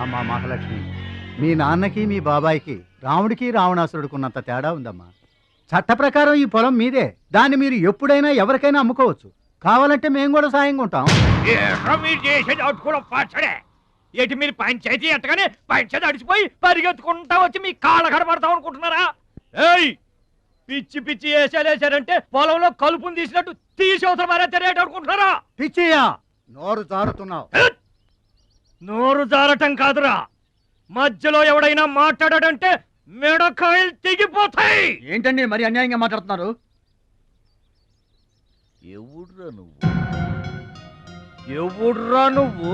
అమ్మా మహాలక్ష్మి, మీ నాన్నకి మీ బాబాయికి రాముడికి రావణాసురుడుకున్నంత తేడా ఉందమ్మా. చట్ట ప్రకారం ఈ పొలం మీదే. దాన్ని మీరు ఎప్పుడైనా ఎవరికైనా అమ్ముకోవచ్చు. కావాలంటే మేము కూడా సాయంగా ఉంటాం. ఏంటి మీరు పంచాయతీ ఎట్టగానే పంచాయతీ అడిచిపోయి పరిగెత్తుకుంటా వచ్చి మీ కాళ్ళ కడబడతాం అనుకుంటున్నారా? ఏయ్, పిచ్చి పిచ్చి వేసారంటే పొలంలో కలుపుని తీసినట్టు తీసి అవసరం మారేట అనుకుంటున్నారా? పిచ్చియా, నోరు జారుతున్నావు. నోరు జారటం కాదురా, మధ్యలో ఎవడైనా మాట్లాడాడంటే మెడకాయలు తెగిపోతాయి. ఏంటండి మరి అన్యాయంగా మాట్లాడుతున్నారు? ఎవడ్రా నువ్వు?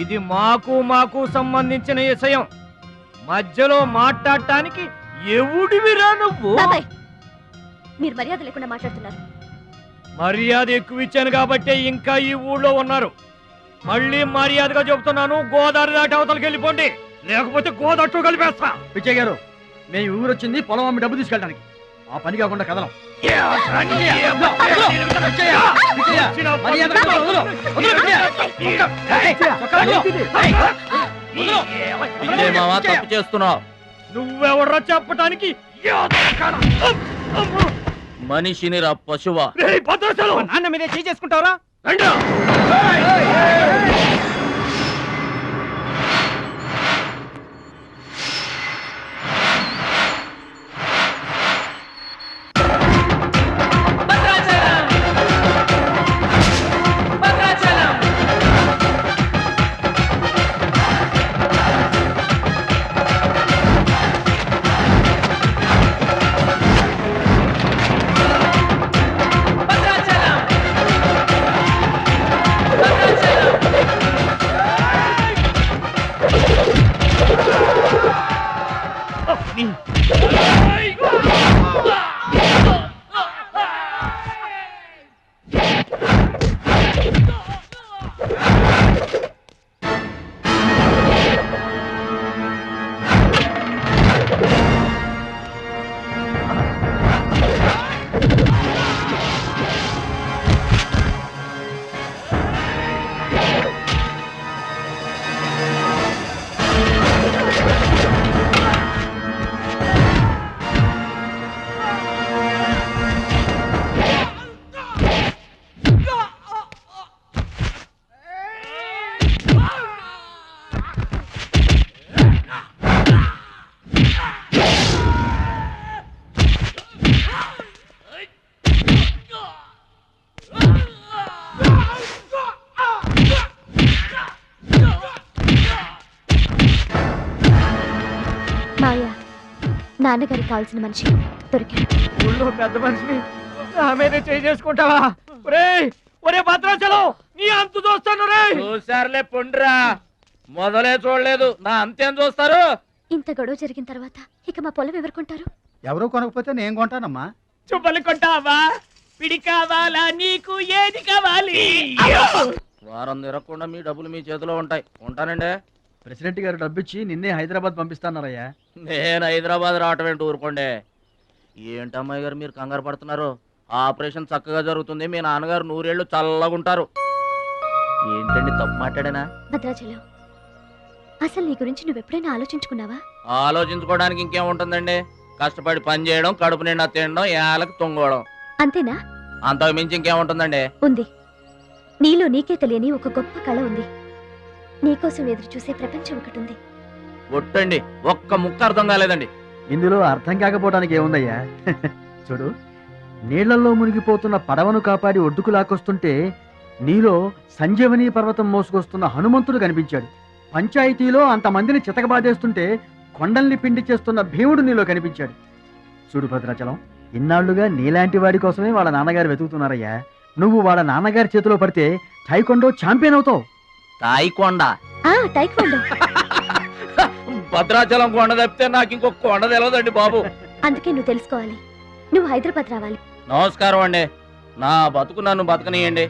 ఇది మాకు సంబంధించిన విషయం. మధ్యలో మాట్లాడటానికి ఎవడివిరా నువ్వు? మీరు మర్యాద లేకుండా మాట్లాడుతున్నారు. మర్యాద ఎక్కువ ఇచ్చాను కాబట్టే ఇంకా ఈ ఊళ్ళో ఉన్నారు. మళ్ళీ మర్యాదగా చెబుతున్నాను, గోదావరి దాటి అవతలకి వెళ్ళిపోండి, లేకపోతే గోదట్టు కలిపేస్తా. పిచ్చయ్య గారు, మేము ఊరు వచ్చింది పొలం అమ్మి డబ్బు తీసుకెళ్ళడానికి. ఆ పని కాకుండా కదలం. తప్పు చేస్తున్నావు. నువ్వెవడ్రా చెప్పటానికి? మనిషిని రా పశువా. నాన్న మీదే చేసుకుంటావరా? నాన్నగారికి కావాల్సిన మనిషి దొరికాడు. ఊళ్ళో పెద్ద మనిషిని నా మీద చేసుకుంటావా? ఒరే భద్రాచలం, నీ అంతు చూస్తాను. చూసారులే పొండ్రా, మొదలే చూడలేదు, నా అంతేం చూస్తారు? ఇంత గొడవ జరిగిన తర్వాత ఇక మా పొలం ఎవరు కొంటారు? ఎవరూ కొనకపోతే నేను కొంటానమ్మా. చుబ్బలు కొంటావా? పిడి కావాలా? నీకు ఏది కావాలి? వారం తిరగకుండా మీ డబ్బులు మీ చేతిలో ఉంటాయి. ఉంటానండి. ప్రెసిడెంట్ గారు డబ్బిచ్చి నిన్నే హైదరాబాద్ పంపిస్తాన్నారయ్యా. నేను హైదరాబాద్ రావటం ఏంటి, ఊరుకోండి. ఏంటమ్మాయి గారు మీరు కంగారు పడుతున్నారు? ఆపరేషన్ చక్కగా జరుగుతుంది, మీ నాన్నగారు 100 ఏళ్ళు చల్లగుంటారు. ఏంటండి తప్పు మాట్లాడానా? భద్రాచలం, అసలు నీ గురించి నువ్వెప్పుడైనా ఆలోచించుకున్నావా? ఆలోచించుకోవడానికి ఇంకేముంటుందండి? కష్టపడి పని చేయడం, కడుపు నిండా తినడం, ఏళ్ళకి తొంగోవడం, అంతేనా? అంతకు మించి ఇంకేముంటుందండి? ఉంది. నీలో నీకే తెలియని ఒక గొప్ప కళ ఉంది. నీకోసం ఎదురు చూసే ప్రపంచం ఒకటి ఉంది. ఒట్టండి, ఒక్క ముక్క అర్థం కాలేదండి. ఇందులో అర్థం కాకపోవడానికి ఏముందయ్యా? చూడు, నీళ్లలో మునిగిపోతున్న పడవను కాపాడి ఒడ్డుకు లాక్కొస్తుంటే నీలో సంజీవని పర్వతం మోసుకొస్తున్న హనుమంతుడు కనిపించాడు. పంచాయతీలో అంతమందిని చితకబాదేస్తుంటే కొండల్ని పిండి చేస్తున్న భీముడు నీలో కనిపించాడు. చూడు భద్రాచలం, ఇన్నాళ్లుగా నీలాంటి వాడి కోసమే వాళ్ళ నాన్నగారు వెతుకుతున్నారయ్యా. నువ్వు వాళ్ళ నాన్నగారి చేతిలో పడితే టైకొండో ఛాంపియన్ అవుతావు. తాయికొండ? టైక్వాండో. భద్రాచలం కొండ తప్పితే నాకు ఇంకొక కొండ తెలియదండి బాబు. అందుకే నువ్వు తెలుసుకోవాలి. నువ్వు హైదరాబాద్ రావాలి. నమస్కారం అండి, నా బతుకు నన్ను బతకనియండి.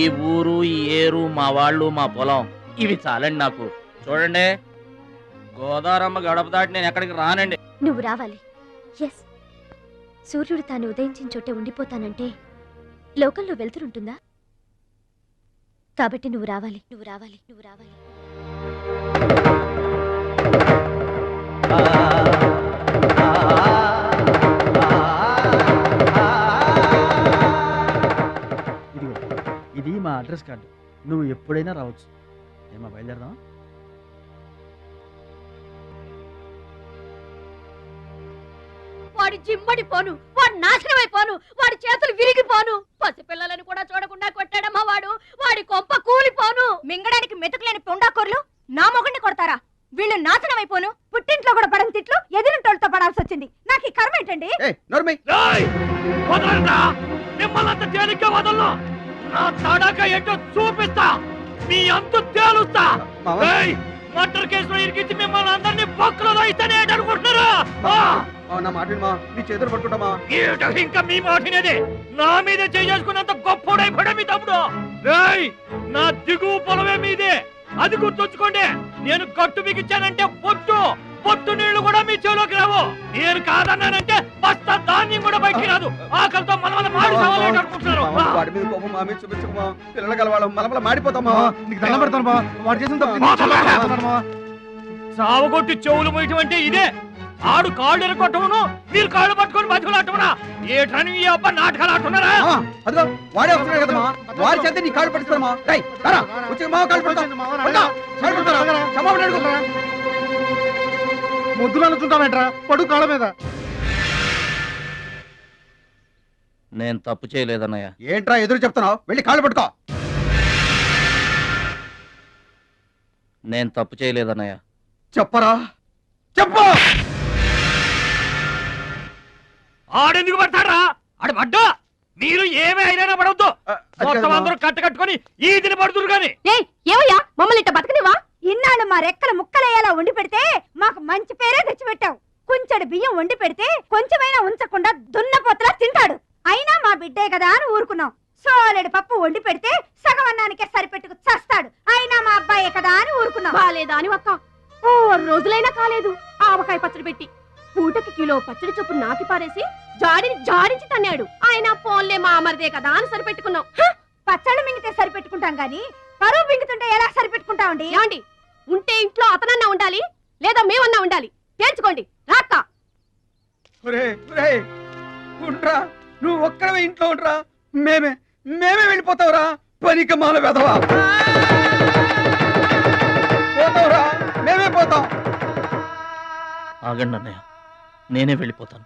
ఈ ఊరు, ఈ ఏరు, మా వాళ్ళు, మా పొలం, ఇవి చాలండి నాకు. చూడండి, గోదారమ్మ గడప దాటి నేను ఎక్కడికి రానండి. నువ్వు రావాలి. ఎస్, సూర్యుడు తాను ఉదయించిన చోటే ఉండిపోతానంటే లోకంలో వెళ్తురుంటుందా? కాబట్టి నువ్వు రావాలి, నువ్వు రావాలి, నువ్వు రావాలి. Address card. నువ్వు ఎప్పుడైనా రావచ్చు. ఏమా బయలుదేరదాం? వాడి జిమ్మడిపోను, వాడు నాశనమైపోను, వాడి చేతులు విరిగిపోను, పసిపిల్లలను కూడా చూడకుండా కొట్టాడమ్మా వాడు. వాడి కొంప కూలిపోను. మింగడానికి మెతుకులేని పొండాకొర్లు నా మొగుడిని కొడతారా? వీళ్ళు నాశనం అయిపోను. పుట్టింట్లో కూడా పడని తిట్లు ఎదిరింటోళ్ళతో పడాల్సి వచ్చింది. నాకు ఈ కర్మ ఏంటండి? ఏయ్! వదలరా! మిమ్మల్ని అంత తేలిగ్గా వదలను. నా తడాక ఏంటో చూపిస్తా. మీ అంతు తేలుస్తా. ఏయ్! మర్డర్ కేసులో ఇరికించి మిమ్మల్ని అందరినీ పక్కలో రాయిస్తానే అనుకుంటున్నారా? నా మాట నీ చేతులు పట్టుకుంటామా? ఇంకా మీ మాటినేది. నా మీద చేసుకున్నంత గొప్పోడైపోయా మీ తమ్ముడు. ఏయ్! నా దిగువ పొలమే మీదే, అది గుర్తుంచుకోండి. నేను కట్టు బిగించానంటే పొట్టు నీళ్లు కూడా మీ చెవులోకి రావు. నేను కాదన్నానంటే బస్తా ధాన్యం కూడా బయటికి రాదు. ఆకలితో మనమల మాడి చావాలని అనుకుంటున్నారు. వాడి మీద కోపం మా మీద చూపించకమా? పిల్లలు గలవాళ్ళం మనమల మాడిపోతామా? నీకు దండం పెడతాను బా. వాడు చేసిన తప్పు చావగొట్టి చెవులు మొయటం అంటే ఇదే. ఆడు కాళ్ళు ఎరగొట్టవును, మీరు కాళ్ళు పట్టుకొని బతుకులాటమునా? ఏటని ఈ అబ్బా నాటకాలు ఆడుతున్నారా? అదిగో వాడే వస్తున్నాడు కదమ్మా, వాడి చేత నీ కాళ్ళు పట్టుకోమా? వచ్చి మా కాళ్ళు పడతా ముద్దులు అనుకుంటామేట్రా, పడు కాళ్ళ మీద. నేను తప్పు చేయలేదన్నయ్య. ఏంట్రా ఎదురు చెప్తున్నావు? వెళ్ళి కాళ్ళు పట్టుకో. నేను తప్పు చేయలేదన్నయ్య. చెప్పరా, చెప్పు. ఆడెందుకు పడతారా? ఆడు పడ్డా మీరు ఏమీ అయినా పడవద్దు. మొత్తం అందరూ కట్టుకొని ఈదిని పడుతురు గాని. ఏమయ్యా మమ్మల్ని ఇట్ట బతకనివా? ఇన్నాళ్ళు మా రెక్కలు ముక్కలయ్యేలా వండి పెడితే మాకు మంచి పేరే తెచ్చిపెట్టావు. కొంచెడు బియ్యం వండి పెడితే కొంచెమైనా ఉంచకుండా దున్నపోతలా తింటాడు. అయినా మా బిడ్డే కదా అని ఊరుకున్నాం. సోలెడు పప్పు వండి పెడితే సగం అన్నానికే సరిపెట్టుకు చస్తాడు. అయినా మా అబ్బాయే కదా అని ఊరుకున్నాం. బాలేదా అని ఒక్క 4 రోజులైనా కాలేదు ఆవకాయ పచ్చడి పెట్టి. పూటకి కిలో పచ్చడి చొప్పు నాకి పారేసి జాడించి తన్నాడు. ఆయన పోన్లే మా అమరదే కదా అని సరిపెట్టుకున్నాం. పచ్చళ్ళు మింగితే సరిపెట్టుకుంటాం గాని పరువు మింగుతుంటే ఎలా సరిపెట్టుకుంటామండి? ఏమండి, ఉంటే ఇంట్లో అతనన్నా ఉండాలి, లేదా మేమన్నా ఉండాలి. తేల్చుకోండి. రాక్క ఉండ్రా, నువ్వు ఒక్కడవే ఇంట్లో ఉండ్రా. మేమే వెళ్ళిపోతావురా. పనికి మాల వెధవా. పోతావురా, మేమే పోతాం. ఆగండి అన్నయ్య, నేనే వెళ్ళిపోతాను.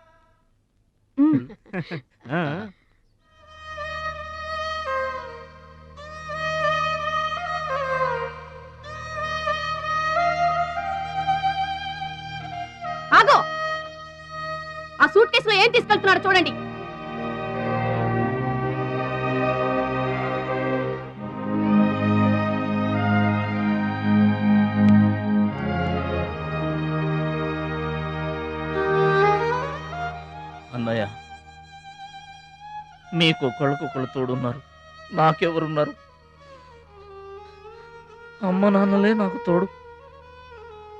ఆగో, ఆ సూట్ కేసులో ఏం తీసుకెళ్తున్నారో చూడండి. అన్నయ్య, మీకు ఒకళ్ళకొకళ్ళు తోడున్నారు, నాకెవరున్నారు? అమ్మ నాన్నలే నాకు తోడు.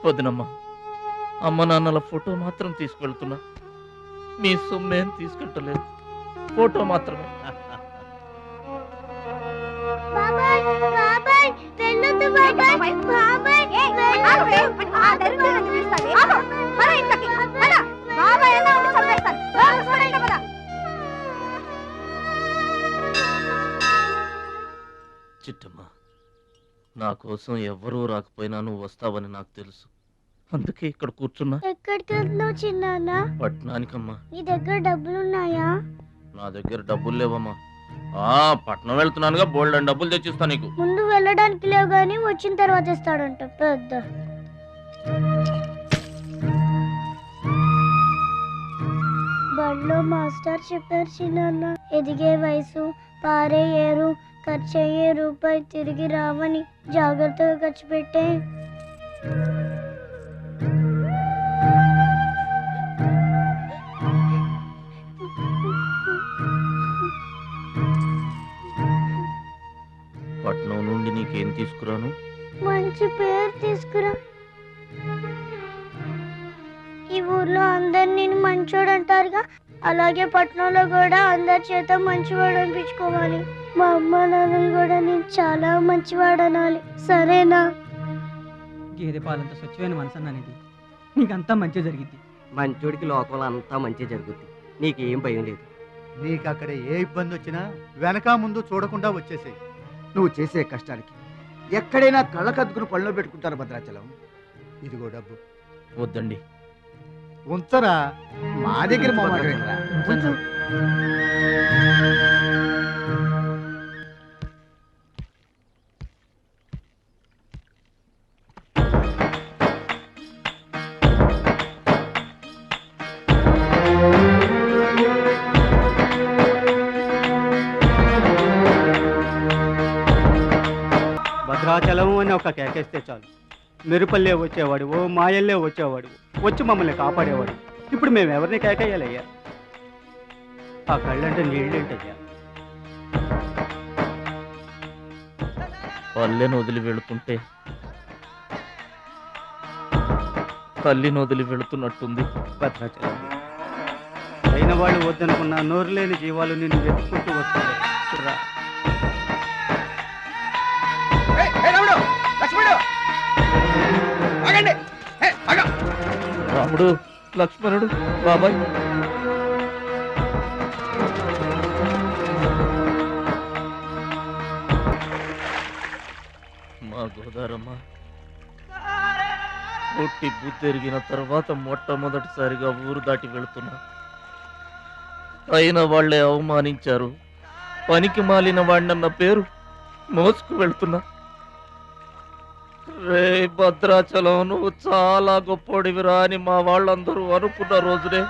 వదినమ్మ, అమ్మ నాన్నల ఫోటో మాత్రం తీసుకెళ్తున్నా. మీ సొమ్మేం తీసుకెళ్ళలేదు, ఫోటో మాత్రమే. చిట్టమ్మ, నా కోసం ఎవ్వరూ రాకపోయినా నువ్వు వస్తావని నాకు తెలుసు. అందుకే ఇక్కడ కూర్చున్నా. ఎక్కడికి వెళ్తున్నావు చిన్నాన్న? పట్నానికమ్మా. నీ దగ్గర డబ్బులున్నాయా? నా దగ్గర డబ్బులు లేవమ్మా. పట్నం వెళ్తున్నానుగా, బోల్డ్ అని డబ్బులు తెచ్చిస్తా నీకు. ముందు వెళ్ళడానికి లేవు గానీ వచ్చిన తర్వాత ఇస్తాడంట పెద్ద. బడిలో మాస్టర్ చెప్పారు చిన్నాన్న, ఎదిగే వయసు, పారే ఏరు, ఖర్చయ్యే రూపాయి తిరిగి రావని. జాగ్రత్తగా ఖర్చు పెట్టే. పట్నం నుండి నీకేం తీసుకురాను? మంచి పేరు తీసుకురా. ఈ ఊర్లో అందరు నేను మంచోడు అంటారుగా, అలాగే పట్నంలో కూడా అందరి చేత మంచివాడు అనిపించుకోవాలి. మా అమ్మ నాన్నలు కూడా నేను చాలా మంచివాడు అనాలి. సరేనా? గేదె పాలంత స్వచ్ఛమైన మనసు అనేది నీకంతా మంచి జరిగింది. మంచోడికి లోకంలో అంతా మంచి జరుగుద్ది. నీకేం భయం లేదు. నీకు అక్కడ ఏ ఇబ్బంది వచ్చినా వెనక ముందు చూడకుండా వచ్చేసేయ్. నువ్వు చేసే కష్టానికి ఎక్కడైనా కళ్ళకద్దుకుని పళ్ళలో పెట్టుకుంటారు భద్రాచలం. ఇదిగో డబ్బు. వద్దండి. ఉంచరా, మా దగ్గర మొహమాటమేంట్రా? ఉంచు. భద్రాచలం అని ఒక కేకేస్తే చాలు, మెరుపల్లే వచ్చేవాడు, ఓ మాయల్లే వచ్చేవాడు, వచ్చి మమ్మల్ని కాపాడేవాడు. ఇప్పుడు మేము ఎవరిని కేకేయాలయ్యా? ఆ కళ్ళంటే నీళ్ళేంటయ్యా? పల్లెను వదిలి వెళుతుంటే తల్లిని వదిలి వెళుతున్నట్టుంది. భద్రాచలం అయిన వాళ్ళు వద్దనుకున్న నోరు లేని జీవాలు నిన్ను వెతుక్కుంటూ వస్తుంది. చూడరా, రాముడు, లక్ష్మణుడు, బాబాయ్. మా గోదారమ్మ పుట్టి బుద్ధెరిగిన తర్వాత మొట్టమొదటిసారిగా ఊరు దాటి వెళుతున్నా. అయిన వాళ్లే అవమానించారు. పనికి మాలిన వాడినన్న పేరు మోసుకు వెళ్తున్నా. రే భద్రాచలం, నువ్వు చాలా గొప్పోడివిరా అని మా వాళ్ళందరూ అనుకున్న రోజునే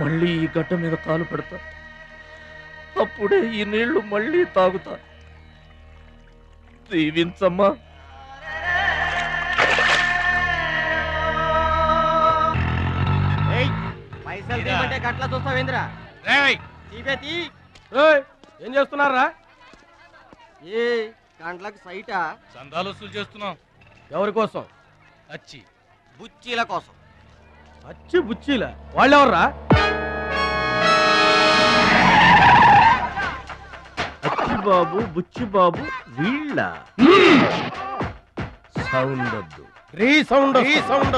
మళ్ళీ ఈ గడ్డ మీద కాలు పెడతా. అప్పుడే ఈ నీళ్లు మళ్ళీ తాగుతా. దీవించమ్మా. గట్లా చూస్తావేంద్రా? ఏం చేస్తున్నారా? ఏ కండ్లకు సైటా? చందాలు వసూలు చేస్తున్నాం. ఎవరి కోసం? అచ్చి బుచ్చీల కోసం. అచ్చి బుచ్చీల వాళ్ళెవర్రా? అచ్చి బాబు, బుచ్చి బాబు వీళ్ళ సౌండ్ వద్దు, రీసౌండ్ సౌండ్.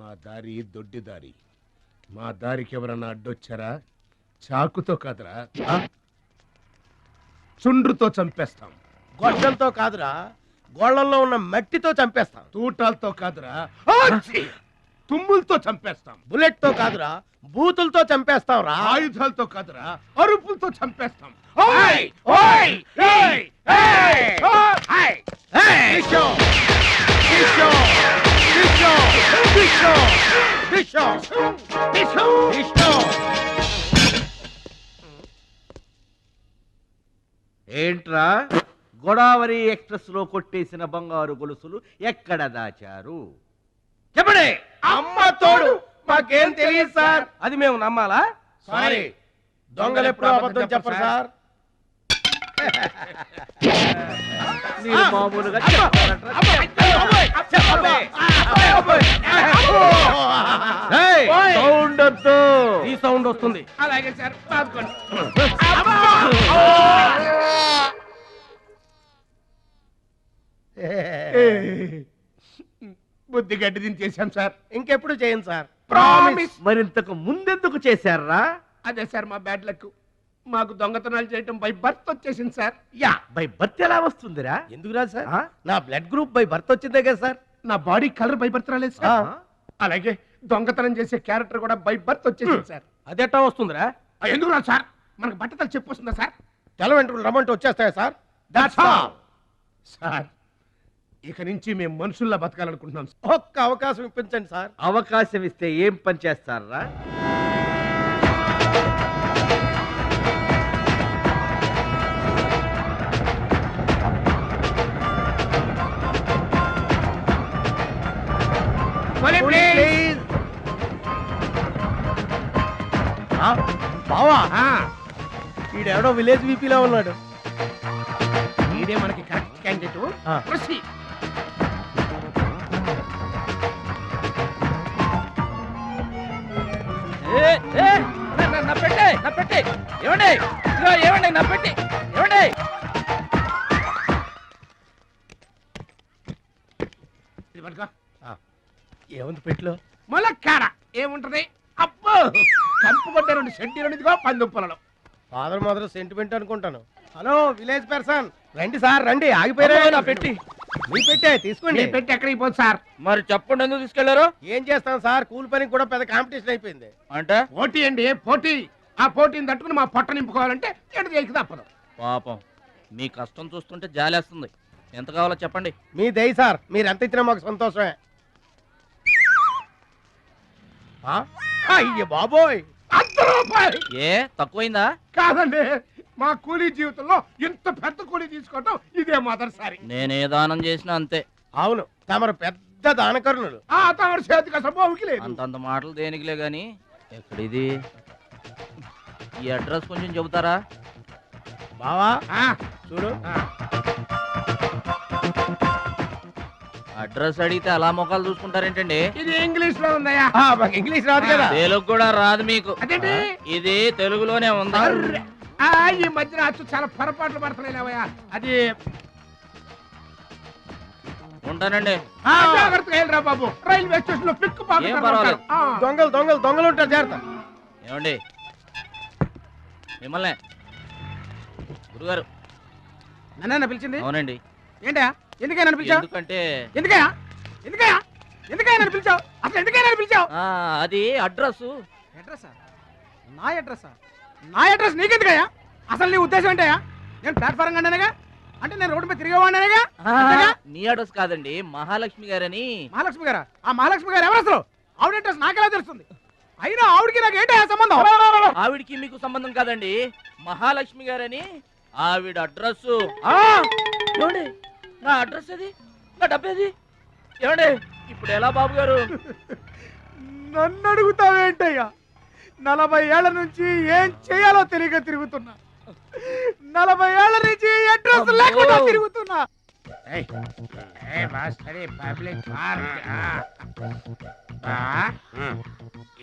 మా దారి దొడ్డి దారి. మా దారికి ఎవరన్నా అడ్డొచ్చారా? చాకుతో కాదురా, చుండ్రుతో చంపేస్తాం. గొడ్డలతో కాదురా, గోళ్లలో ఉన్న మట్టితో చంపేస్తాం. తూటాలతో కాదురా, తుమ్ములతో చంపేస్తాం. బుల్లెట్ తో కాదురా, బూతులతో చంపేస్తాం రా. ఆయుధాలతో కాదురా, అరుపులతో చంపేస్తాం. ఏంట్రా, గోదావరి ఎక్స్ప్రెస్ లో కొట్టేసిన బంగారు గొలుసులు ఎక్కడ దాచారు? చెప్పండి. అమ్మ తోడు, మాకేం తెలియదు సార్. అది మేము నమ్మాలా? సారీ, దొంగలు ఎప్పుడు అబద్ధం చెప్పరు సార్. మీరు మామూలుగా ఈ సౌండ్ వస్తుంది. అలాగే సార్, బుద్ధి గడ్డి దించేశాం సార్. ఇంకెప్పుడు చేయండి సార్. ప్రామిస్. మరింతకు ముందెందుకు చేశారా? అదే సార్ మా బ్యాడ్ లక్. మాకు దొంగతనాలు చేయటం బై బర్త్ వచ్చేసింది సార్. యా, బై బర్త్ ఎలా వస్తుందిరా? ఎందుకు రాదు సార్? నా బ్లడ్ గ్రూప్ బై బర్త్ వచ్చిందే కదా సార్. నా బాడీ కలర్ బై బర్త్ రాలేదు సార్. అలాగే దొంగతనం చేసే క్యారెక్టర్ కూడా బై బర్త్ వచ్చేసింది సార్. అదెట్టా వస్తుందిరా? ఎందుకు రాదు సార్? మనకు బట్టతలు చెప్పు వస్తుందా సార్? తెల వెంట్రులు రమ్మంటే వచ్చేస్తాయా సార్? That's all sir. ఇక నుంచి మేము మనుషుల్లా బతకాలనుకుంటున్నాం. ఒక్క అవకాశం ఇప్పించండి సార్. అవకాశం ఇస్తే ఏం పని చేస్తారా? బావా, ఈడెవడో విలేజ్ వీపీలో ఉన్నాడు. ఇదే మనకి కరెక్ట్ క్యాండిడేట్. ప్రొసీడ్. నా పెట్టే, నా పెట్టే. ఏమండి, ఏమండి, నా పెట్టి ఏమండి. ఏముంది పెట్లో ములక్కాడ ఏముంటది అబ్బో కంపు కొట్ట 2 సెంటీలు ఇదిగో పందుప్పలలో ఫాదర్ మదర్ సెంటిమెంట్ అనుకుంటాను. హలో విలేజ్ పర్సన్, రండి సార్ రండి. ఆగిపోయారా నా పెట్టి? మీ పెట్టే తీసుకోండి. పెట్టి ఎక్కడికి పోదు సార్? మరి చెప్పండి ఎందుకు తీసుకెళ్లారు? ఏం చేస్తాం సార్, కూలి పనికి కూడా పెద్ద కాంపిటీషన్ అయిపోయింది. అంటే పోటీ అండి పోటీ. ఆ పోటీని తట్టుకుని మా పొట్ట నింపుకోవాలంటే ఎటు చేయక తప్పదు. పాపం మీ కష్టం చూస్తుంటే జాలేస్తుంది. ఎంత కావాలో చెప్పండి. మీ దయ సార్, మీరు ఎంత ఇచ్చినా మాకు సంతోషమే. అయ్య బాబోయ్, రూపాయలు ఏ తక్కువైందా? కాదండి, మా కూలీ జీవితంలో ఇంత పెద్ద కూలీ తీసుకోవటం ఇదే మొదటిసారి. నేనే దానం చేసినా అంతే. అవును, తమరు పెద్ద దానకరుణులు. తమరి చేతికి అసలు బావుకి లేదు. అంతంత మాటలు దేనికిలే గాని ఎక్కడిది? ఈ అడ్రస్ కొంచెం చెబుతారా? బావా చూడు, అడ్రస్ అడిగితే అలా మొక్కలు చూసుకుంటారేంటండి? ఇది ఇంగ్లీష్ లో ఉందయ్యా. ఇంగ్లీష్ రాదు కదా? తెలుగు కూడా రాదు మీకు? అదేంటి? ఇది తెలుగులోనే ఉంది. ఈ మధ్యన అచ్చు చాలా పొరపాట్లు పడుతున్నాయిలేవయ్యా. అది ఉంటానండి. జాగ్రత్తగా వెళ్ళరా బాబు, రైల్వే స్టేషన్ లో పిక్ ఏం పర్వాలేదు. దొంగలు దొంగలు దొంగలు ఉంటారు, జాగ్రత్త. ఏమండి మిమ్మల్ని గురుగారు నన్న పిలిచింది? అవునండి. ఏంటా ఎందుకైనా నన్ను పిలిచావు? ఎందుకంటే ఎందుకయ్యా ఎందుకయ్యా ఎందుకయ్యా నన్ను పిలిచావు? అసలు ఎందుకైనా నన్ను పిలిచావు? అది అడ్రస్. అడ్రస్సా? నా అడ్రస్సా? నా అడ్రస్ నీకెందుకయ్యా? అసలు నీ ఉద్దేశం ఏంటయ్యా? నేను ప్లాట్ఫారం కండానగా, అంటే నేను రోడ్డు మీద తిరిగేవాడినగా? నీ అడ్రస్ కాదండి, మహాలక్ష్మి గారని. మహాలక్ష్మి గారా? ఆ మహాలక్ష్మి గారు ఎవరు అసలు? ఆవిడ అడ్రస్ నాకెలా తెలుస్తుంది? అయినా ఆవిడకి నాకు ఏంటయ్యా సంబంధం? ఆవిడికి మీకు సంబంధం కాదండి, మహాలక్ష్మి గారని ఆవిడ అడ్రస్. ఏమండి నా అడ్రస్ అది, నా డబ్బేది? ఏమండి ఇప్పుడు ఎలా బాబు గారు? నన్ను అడుగుతావేంటయ్యా? 40 ఏళ్ల నుంచి ఏం చేయాలో తెలియక తిరుగుతున్నా. 40 ఏళ్ల నుంచి అడ్రస్ లేకుండా తిరుగుతున్నా.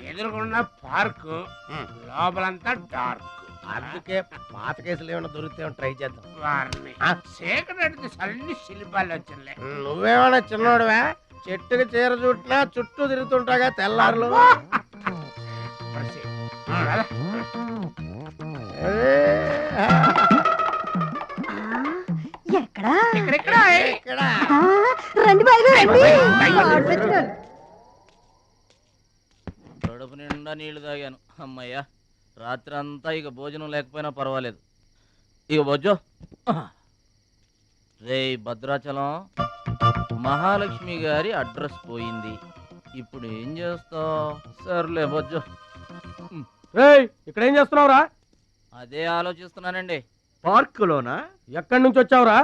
ఎదురుకున్న పార్క్ లోపలంతా డార్క్. అందుకే పాత కేసులు ఏమైనా దొరికితే ట్రై చేద్దాం. చీకటి అన్ని శిల్పాలు వచ్చినాయి. నువ్వేమైనా చిన్నోడువా? చెట్టుకి చీర చుట్టినా చుట్టూ తిరుగుతుంటాగా తెల్లారులు. కడుపు నిండా నీళ్లు తాగాను, అమ్మయ్యా. రాత్రి అంతా ఇక భోజనం లేకపోయినా పర్వాలేదు. ఇక బొజ్జో. రే భద్రాచలం, మహాలక్ష్మి గారి అడ్రస్ పోయింది, ఇప్పుడు ఏం చేస్తావు? సర్లే బొజ్జో. ఇక్కడ ఏం చేస్తున్నావురా? అదే ఆలోచిస్తున్నానండి. పార్కులోనా? ఎక్కడి నుంచి వచ్చావురా?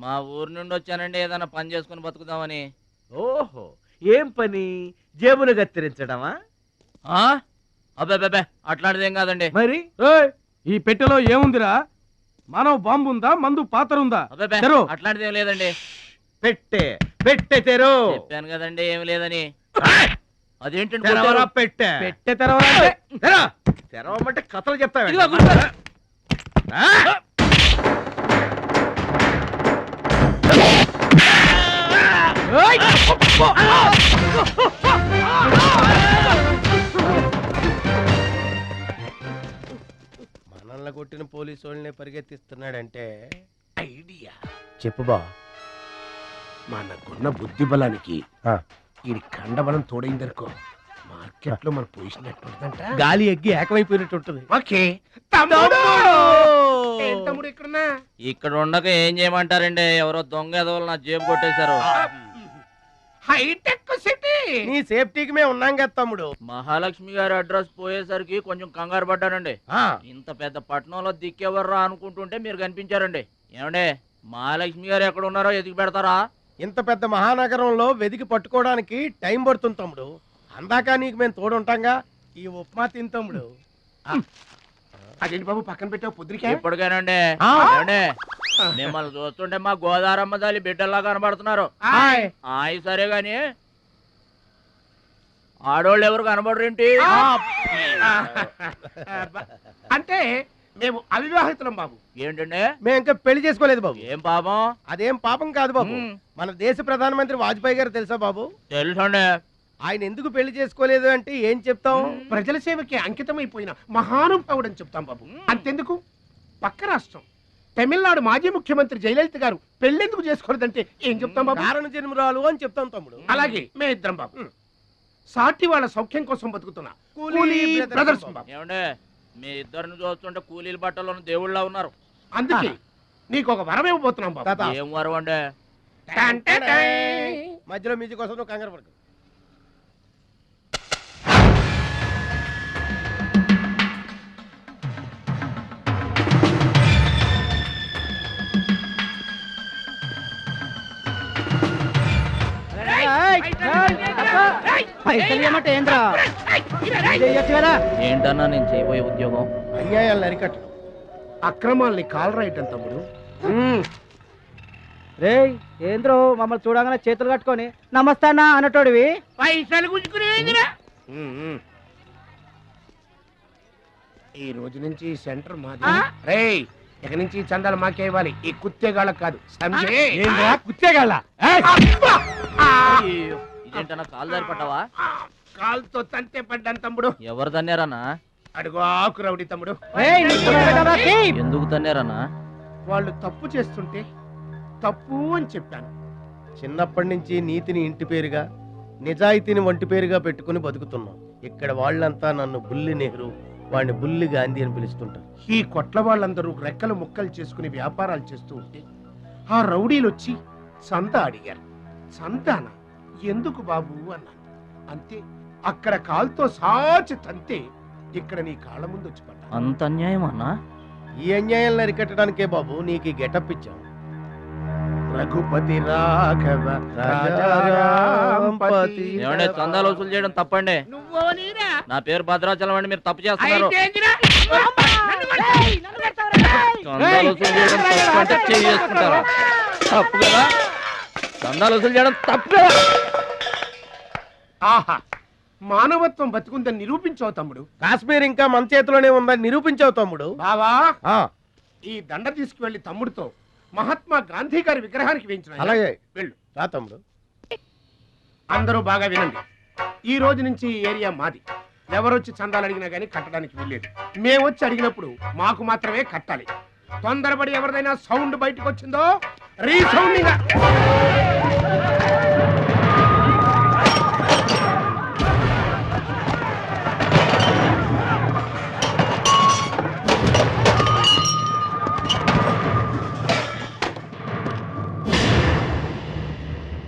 మా ఊరు నుండి వచ్చానండి, ఏదైనా పని చేసుకుని బతుకుదామని. ఓహో, ఏం పని? జేబులు కత్తిరించడమా? అబ్బాబే అట్లాంటిదేం కాదండి. మరి ఈ పెట్టెలో ఏముందిరా? మానవ బాంబు ఉందా? మందు పాత్ర ఉందా? అట్లాంటిదేం లేదండి. పెట్టే తెరు. చెప్పాను కదండి ఏమి లేదని. అదేంటండి పెట్టే తెరవమంటే కథలు చెప్తావా? మనల్ని కొట్టిన పోలీసు వాళ్ళని పరిగెత్తిస్తున్నాడంటే ఐడియా చెప్పు బా. మనకున్న బుద్ధి బలానికి ఈ కండబలం తోడైందనుకో, మార్కెట్ లో మన పొజిషన్ ఎట్టుంటదంట? గాలి ఎగ్గి ఏకమైపోయినట్టు ఉంటుంది. ఓకే తమ్ముడు ఇక్కడున్నా? ఇక్కడ ఉండక ఏం చేయమంటారండి? ఎవరో దొంగ ఎదవలు నా జేబు కొట్టేశారు. హైటెక్ సిటీ. నీ సేఫ్టీకి మేము ఉన్నాం కదా తమ్ముడు. మహాలక్ష్మి గారి అడ్రస్ పోయేసరికి కొంచెం కంగారు పడ్డానండి. ఇంత పెద్ద పట్టణంలో దిక్కెవర్రా అనుకుంటుంటే మీరు కనిపించారండి. ఏమండే మహాలక్ష్మి గారు ఎక్కడ ఉన్నారో ఎదిగి పెడతారా? ఇంత పెద్ద మహానగరంలో వెతికి పట్టుకోవడానికి టైం పడుతుంది తమ్ముడు. అందాక నీకు మేము తోడుంటాంగా. ఈ ఉప్మా తిని తమ్ముడు. అదేంటి బాబు పక్కన పెట్టావు పొద్దురికే? ఇప్పటికేనండి మిమ్మల్ని చూస్తుంటే మా గోదారమ్మ తల్లి బిడ్డల్లా కనబడుతున్నారు. ఆయ్ సరే గాని ఆడోళ్ళు ఎవరు కనబడరేంటి? అంటే మేము అవివాహితులం బాబు. ఏంటండి? మేము ఇంకా పెళ్లి చేసుకోలేదు బాబు. ఏం పాపం? అదేం పాపం కాదు బాబు. మన దేశ ప్రధానమంత్రి వాజ్పేయి గారు తెలుసా బాబు? తెలుసండి. ఆయన ఎందుకు పెళ్లి చేసుకోలేదు అంటే ఏం చెప్తాం? ప్రజల సేవకి అంకితమైపోయిన మహానుభావుడని చెప్తాం బాబు. అంతెందుకు, పక్క రాష్ట్రం తమిళనాడు మాజీ ముఖ్యమంత్రి జయలలిత గారు పెళ్ళెందుకు చేసుకోలేదంటే ఏం చెప్తాం బాబు? కారణ జన్మరాలు అని చెప్తాం తమ్ముడు. అలాగే మే ఇద్దరం బాబు సాటి వాళ్ళ సౌఖ్యం కోసం బతుకుతున్నా కూలీ బ్రదర్స్ బాబు. ఏమండే మీ ఇద్దరిని చూస్తుంటే కూలీల బట్టలను దేవుళ్ళ ఉన్నారు. అందుకే నీకు ఒక వరం ఇవ్వబోతున్నాం బాబు. ఏం వరం అండే? మధ్యలో మ్యూజిక్ కోసం నువ్వు కంగారు పడకు. ఏంటన్నా నేను చేయబోయే ఉద్యోగం? అన్యాయాలను అరికట్టడం, అక్రమాల్ని కాలరాయటం తమ్ముడు. రే ఏంద్రో మమ్మల్ని చూడగానే చేతులు కట్టుకొని నమస్తానా అన్నటోడివి. పైసలు గుంజుకునే ఈ రోజు నుంచి సెంటర్ మాది. రేయ్ ఇక నుంచి చందాలు మాకే ఇవ్వాలి, ఈ కుత్తేగాళ్ళకి కాదు. కుత్తేగాళ్ళ ఇదేంటన్నా కాలు దారి పడ్డావా? కాలుతో తంతే పడ్డాను తమ్ముడు. ఎవరు తన్నారన్నా? అడుగు ఆకు రౌడి తమ్ముడు. ఎందుకు తన్నారన్నా? వాళ్ళు తప్పు చేస్తుంటే తప్పు అని చెప్పాను. చిన్నప్పటి నుంచి నీతిని ఇంటి పేరుగా, నిజాయితీని వంటి పేరుగా పెట్టుకుని బతుకుతున్నాం. ఇక్కడ వాళ్ళంతా నన్ను బుల్లి నెహ్రూ, వాడిని బుల్లి గాంధీ అని పిలుస్తుంటారు. ఈ కొట్ల వాళ్ళందరూ రెక్కలు ముక్కలు చేసుకుని వ్యాపారాలు చేస్తూ ఉంటే ఆ రౌడీలు వచ్చి సంత అడిగారు. సంతాన ఎందుకు బాబు అన్నాను. అంతే, అక్కడ కాలుతో సాచి తంతే ఇక్కడ నీ కాళ్ళ ముందు వచ్చి పడ్డా. అంత అన్యాయం అన్నా? ఈ అన్యాయాలను అరికట్టడానికే బాబు నీకు ఈ గెటప్ ఇచ్చాం. రఘుపతి రాఘవ రాజారాంపతి. ఏమంటే చందాలు వసూలు చేయడం తప్పండి. నా పేరు భద్రాచలం అండి, మీరు తప్పు చేస్తున్నారు. చందాలు వసూలు చేయడం తప్పు అంటే చేసుకుంటారా? తప్పు కదా, చందాలు వసూలు చేయడం తప్పు కదా. ఆహా, మానవత్వం బతుకుందని నిరూపించావు తమ్ముడు. కాశ్మీర్ ఇంకా మన చేతిలోనే ఉందని నిరూపించావు తమ్ముడు. బావా ఈ దండ తీసుకువెళ్ళి తమ్ముడితో మహాత్మా గాంధీ గారి విగ్రహానికి వేయించిన. అలాగే వెళ్ళు. రా తమ్ముడు. అందరూ బాగా వినండి, ఈ రోజు నుంచి ఈ ఏరియా మాది. ఎవరొచ్చి చందాలు అడిగినా గానీ కట్టడానికి వీల్లేదు. మేమొచ్చి అడిగినప్పుడు మాకు మాత్రమే కట్టాలి. తొందరపడి ఎవరిదైనా సౌండ్ బయటకు వచ్చిందో రీసౌండింగ్.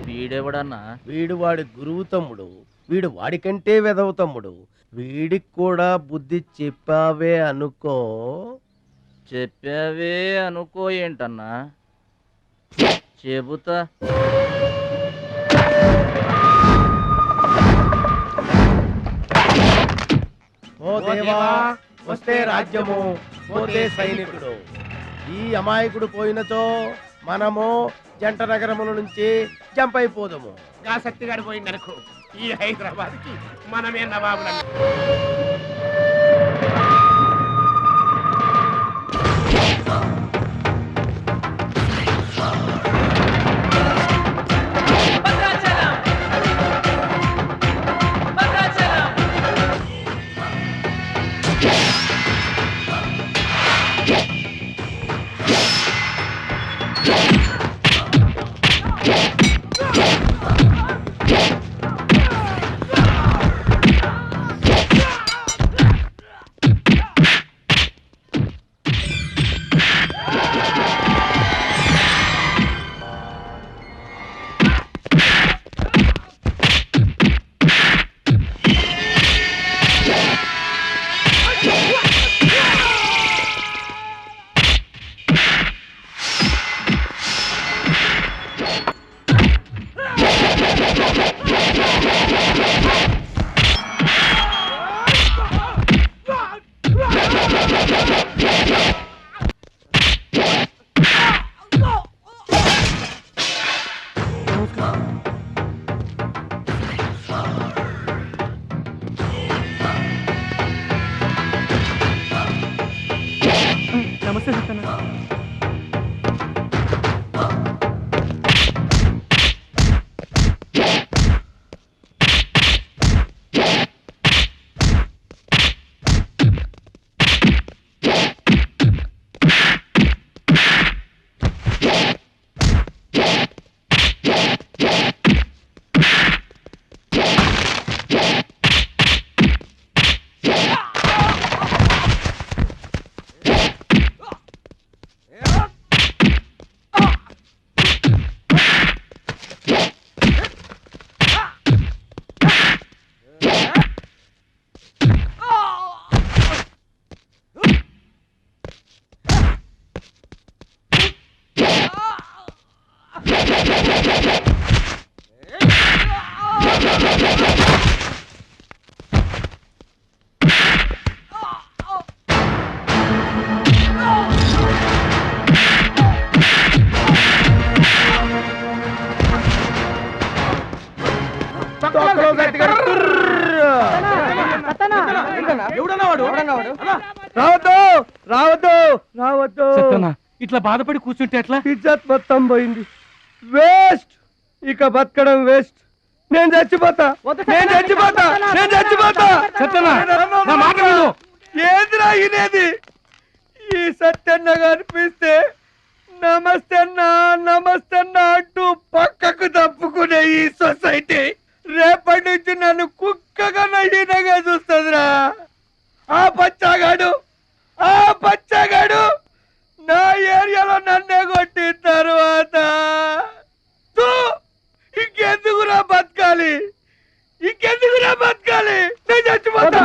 వీడెవడన్నా? వీడు వాడి గురువు తమ్ముడు. వీడు వాడికంటే వెదవ తమ్ముడు. వీడికి కూడా బుద్ధి చెప్పావే అనుకో. చెప్పావే అనుకో ఏంటన్నా? చెబుతా. ఓ దేవా వస్తే రాజ్యము, పోతే సైనికుడు. ఈ అమాయకుడు పోయినతో మనము జంట నగరముల నుంచి జంప్ అయిపోదాము. గా శక్తిగాడు పోయిందనుకో, ఈ హైదరాబాద్ కి మనమే నవాబులను. నమస్తే సత్తన్న. రావద్దు రావద్దు రావద్దు. ఇట్లా బాధపడి కూర్చుంటే ఎట్లా? ఇజ్జత్ మొత్తం పోయింది. వేస్ట్, ఇక బతకడం వేస్ట్. నేను చచ్చిపోతా, నేను చచ్చిపోతా, నేను చచ్చిపోతా. ఏందిరా ఇనేది? ఈ సత్యన్న కనిపిస్తే నమస్తే అన్నా నమస్తే అన్నా అంటూ పక్కకు తప్పుకునే ఈ సొసైటీ రేపటి నుంచి నన్ను కుక్కగా నయ్యనగా చూస్తుందిరా. ఆ పచ్చాగాడు నా ఏరియాలో నన్నే కొట్టిన తర్వాత ఇంకెందుకురా బతకాలి, ఇంకెందుకురా బతకాలి? నేను చచ్చిపోతా.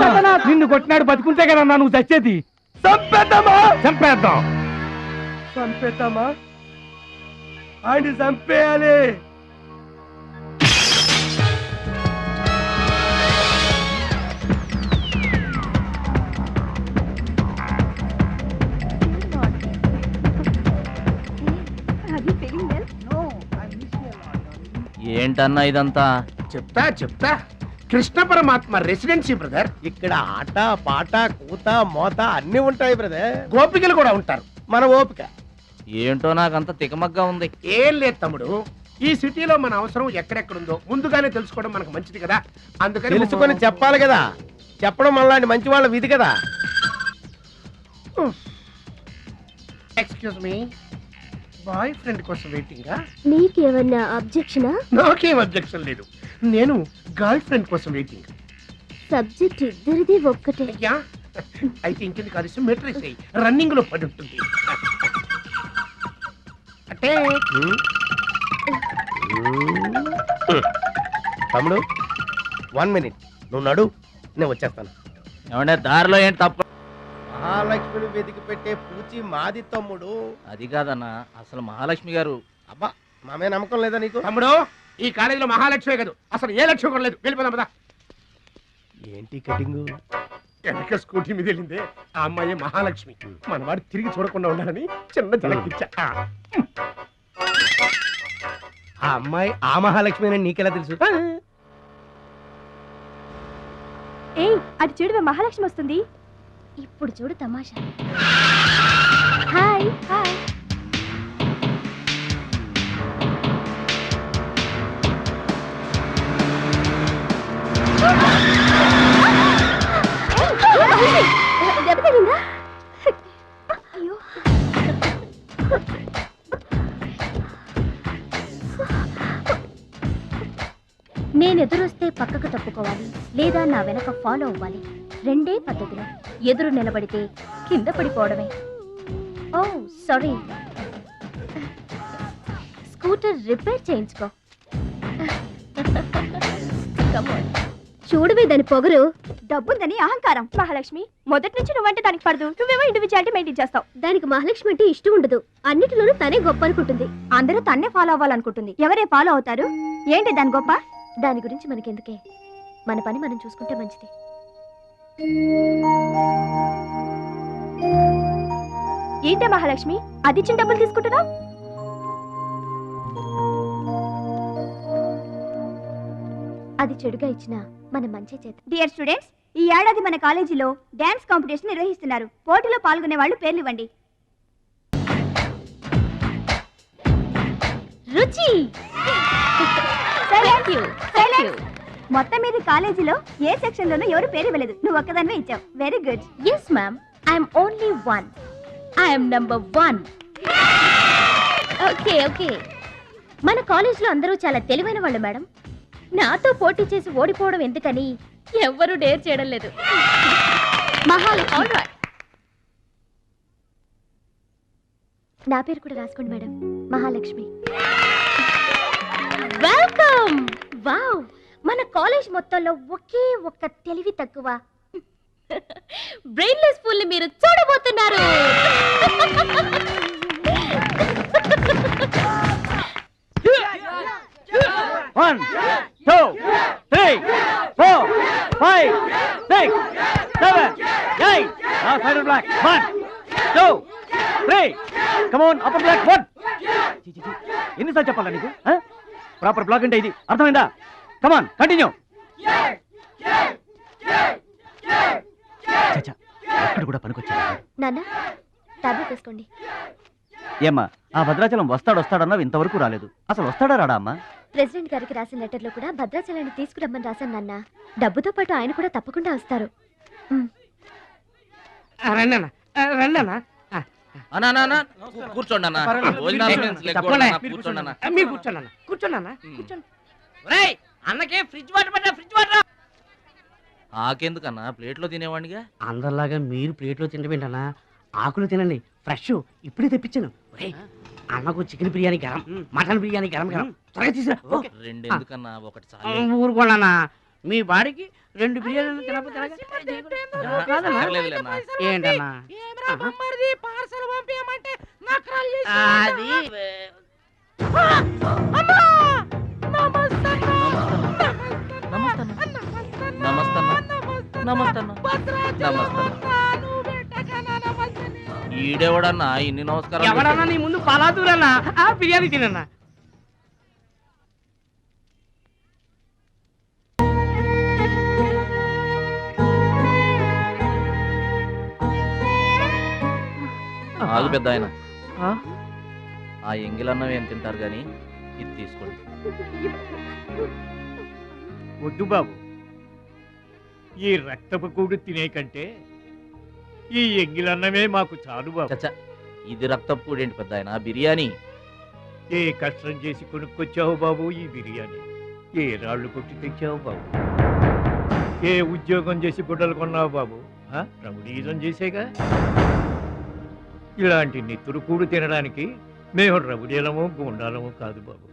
నిన్ను కొట్టినాడు బతుకుంటే కదా నువ్వు చచ్చేది. చంపేద్దామా? చంపేద్దాం. చంపేద్దామా? ఆయన చంపేయాలి. ఏంటన్నా ఇదంతా? చెప్తా చెప్తా. కృష్ణ పరమాత్మ రెసిడెన్సీ బ్రదర్. ఇక్కడ ఆట పాట కూత మోత అన్ని ఉంటాయి బ్రదర్. గోపికలు కూడా ఉంటారు. మన ఓపిక ఏంటో నాకంత తికమగ్గా ఉంది. ఏం లేదు తమ్ముడు, ఈ సిటీలో మన అవసరం ఎక్కడెక్కడుందో ముందుగానే తెలుసుకోవడం మనకు మంచిది కదా. అందుకని తెలుసుకొని చెప్పాలి కదా. చెప్పడం మనలాంటి మంచి వాళ్ళ విధి కదా. ఎక్స్క్యూజ్ మీ, బాయ్ ఫ్రెండ్ కోసం వెయిటింగా? నీకేమన్నా అబ్జెక్షనా? నాకేం అబ్జెక్షన్ లేదు. నేను గర్ల్ ఫ్రెండ్ కోసం వెయిటింగ్. సబ్జెక్ట్ ఇద్దరిది ఒక్కటే. అయ్యా, అయితే ఇంకెందుకు కలిసి మెట్రిక్స్ అయ్యి రన్నింగ్ లో పడి ఉంటుంది. అంటే తమ్ముడు 1 minute నువ్వు నడు, నేను వచ్చేస్తాను. ఏమంటే దారిలో ఏంటి తప్ప? మహాలక్ష్మిని వెతికి పెట్టే పూచి మాది తమ్ముడు. అది కాదన్నా, అసలు మహాలక్ష్మి గారు. అబ్బా, మామే నమ్మకం లేదా నీకు? తమ్ముడు, ఈ కాలేజీలో మహాలక్ష్మే కాదు, అసలు ఏ లక్ష్యం కూడా లేదు. వెళ్ళిపోదాం పదా. ఏంటి కటింగ్? వెనక స్కూటీ మీద వెళ్ళిందే ఆ అమ్మాయి మహాలక్ష్మి. మన వాడు తిరిగి చూడకుండా ఉండాలని చిన్న జలకిచ్చా. ఆ అమ్మాయి ఆ మహాలక్ష్మి అని నీకెలా తెలుసు? ఏయ్, అటు చూడు, మహాలక్ష్మి వస్తుంది. ఇప్పుడు చూడు తమాషా. Hi hi. దెబ్బ తగిలిందా? అయ్యో. నేను ఎదురొస్తే పక్కకు తప్పుకోవాలి, లేదా నా వెనక ఫాలో అవ్వాలి. రెండే పద్ధతులు. ఎదురు నిలబడితే కింద పడిపోవడమే. ఓ సారీ, స్కూటర్ రిపేర్ చేయించుకో. చూడవే దాని పొగరు. డబ్బుందని అహంకారం. మహాలక్ష్మి, మొదటి నుంచి నువ్వంటే దానికి పడదు. నువ్వేమో ఇండివిజువాలిటీ మెయింటైన్ చేస్తావు. దానికి మహాలక్ష్మి అంటే ఇష్టం ఉండదు. అన్నిటిలోనూ తనే గొప్ప అనుకుంటుంది. అందరూ తన్నే ఫాలో అవ్వాలనుకుంటుంది. ఎవరే ఫాలో అవుతారు? ఏంటి దాని గొప్ప? దాని గురించి మనకెందుకే, మన పని మనం చూసుకుంటే మంచిది. ఏంటే మహాలక్ష్మి, అది ఇచ్చిన డబ్బులు తీసుకుంటున్నావు? అది చెడుగా ఇచ్చినా మనం మంచి చేత. డియర్ స్టూడెంట్స్, ఈ ఏడాది మన కాలేజీలో డాన్స్ కాంపిటీషన్ నిర్వహిస్తున్నారు. పోటీలో పాల్గొనే వాళ్ళు పేర్లు ఇవ్వండి. రుచి. మొత్తం మీద కాలేజీలో ఏ సెక్షన్ లోనూ ఎవరు పేరు ఇవ్వలేదు. నువ్వు ఒక్కదానివే ఇచ్చావు. Very good. Yes ma'am, I'm only one. I'm number 1. Okay okay. మన కాలేజ్లో అందరూ చాలా తెలివైన వాళ్ళు మేడం. నాతో పోటీ చేసి ఓడిపోవడం ఎందుకని ఎవ్వరూ డేర్ చేయడం లేదు. మహాలక్ష్మి. నా పేరు కూడా రాసుకోండి మేడం, మహాలక్ష్మి. వెల్కమ్. వావ్, మన కాలేజ్ మొత్తంలో ఒకే ఒక్క తెలివి తక్కువ బ్రెయిన్లెస్ ఫుల్ ని మీరు చూడబోతున్నారు. Final block 1 2 3 come on upper block 1 ఎన్నిసార్లు చెప్పాలా నీకు ప్రాపర్ బ్లాక్ అంటే ఇది అర్థమైందా కమ్ ఆన్ కంటిన్యూ చచ్చా అక్కడ కూడా పనికొచ్చా నాన్న టాబ్లెట్ వేసుకోండి. ఏమ్మా ఆ భద్రాచలం వస్తాడన్నావు ఇంతవరకు రాలేదు. అసలు వస్తాడా రాడా అమ్మా? ప్రెసిడెంట్ గారికి రాసిన లెటర్లో కూడా భద్రాచలాన్ని తీసుకురమ్మని రాశాను నాన్న. డబ్బుతో పాటు ఆయన కూడా తప్పకుండా వస్తారు. కూర్చోండి అన్న. అన్నకే ఫ్రిడ్జ్ వాటర్ పడ్డా ఫ్రిడ్జ్ వాటర్ ఆకెందుకన్నా ప్లేట్లో తినేవాడిగా. అందరిలాగా మీరు ప్లేట్లో తినబెంటనా ఆకులు తినండి ఫ్రెష్ ఇప్పుడే తెప్పించాను. అన్నకు చికెన్ బిర్యానీ గరం మటన్ బిర్యానీ గరం గరం త్వరగా తీసుకురా. రెండు ఎందుకన్నా ఒకటి చాలు. ఊరుకోండి మీ బాడీకి 2 బిర్యానీలు తినకపోతే ఏంటన్నా అది ఈడెవడన్నా ఇన్ని నమస్కారం. ఎవడన్నా నీ ముందు పలాదూరన్నా బిర్యానీ తినన్నా. ఆగు పెద్ద ఆయన, ఆ ఎంగిలన్నం ఏం తింటారు గాని ఇది తీసుకోండి. వద్దు బాబు, ఈ రక్తపు కూడు తినే కంటే ఈ ఎంగిలన్నమే మాకు చాలు బాబు. చచ్చా ఇది రక్తపు కూడేంటి పెద్ద ఆయన, బిర్యానీ. ఏ కష్టం చేసి కొనుక్కొచ్చావు బాబు ఈ బిర్యానీ? ఏ రాళ్ళు కొట్టి తెచ్చావు బాబు? ఏ ఉద్యోగం చేసి గుడ్డలు కొన్నావు బాబు? రౌడీజం చేసేగా. ఇలాంటి నెత్తురు కూడు తినడానికి మేము రౌడీలము గుండాలము కాదు బాబు.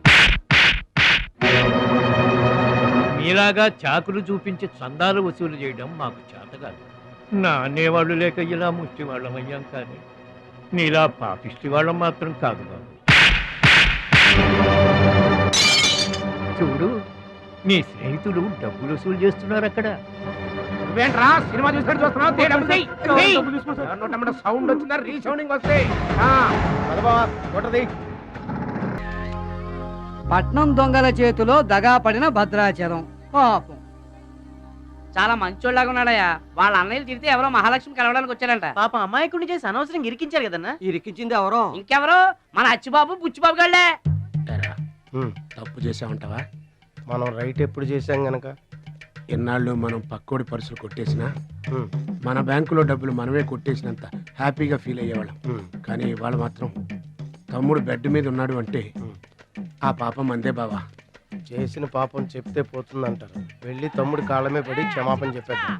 మీలాగా చాకులు చూపించి చందాలు వసూలు చేయడం మాకు చేత కాదు. నా అనేవాళ్ళు లేక ఇలా ముష్టి వాళ్ళం అయ్యాం, కానీ నీలా పాపిష్టి వాళ్ళం మాత్రం కాదు బాబు. చూడు, నీ స్నేహితులు డబ్బులు వసూలు చేస్తున్నారు అక్కడ. నువ్వేంట్రా సినిమా చూసినట్టు చూస్తున్నావు? సౌండ్ వచ్చిందా? రీసౌండింగ్ వస్తే పట్నం దొంగల చేతిలో దగా పడిన భద్రాచలం పాపం. చాలా మంచోళ్ళగా ఉన్నాడయ్యా. వాళ్ళ అన్నయ్యలు తిరిగితే ఎవరో మహాలక్ష్మి కలవడానికి వచ్చారంట. పాపం అమాయకుడిని చేసి అనవసరంగా ఇరికించారు కదన్నా. ఇరికించింది ఎవరో ఇంకెవరో మన అచ్చిబాబు బుచ్చిబాబు గళ్ళే. తప్పు చేసామంటావా? మనం రైట్ ఎప్పుడు చేసాం గనక ఎన్నాళ్ళు మనం పక్కోడి పర్సులు కొట్టేసినా మన బ్యాంకులో డబ్బులు మనమే కొట్టేసినంత హ్యాపీగా ఫీల్ అయ్యేవాళ్ళం. కానీ వాళ్ళు మాత్రం తమ్ముడు బెడ్ మీద ఉన్నాడు అంటే ఆ పాపం అందే బావా. చేసిన పాపం చెప్తే పోతుందంటారు. వెళ్ళి తమ్ముడి కాళ్ళమే పడి క్షమాపణ చెప్పేద్దాం.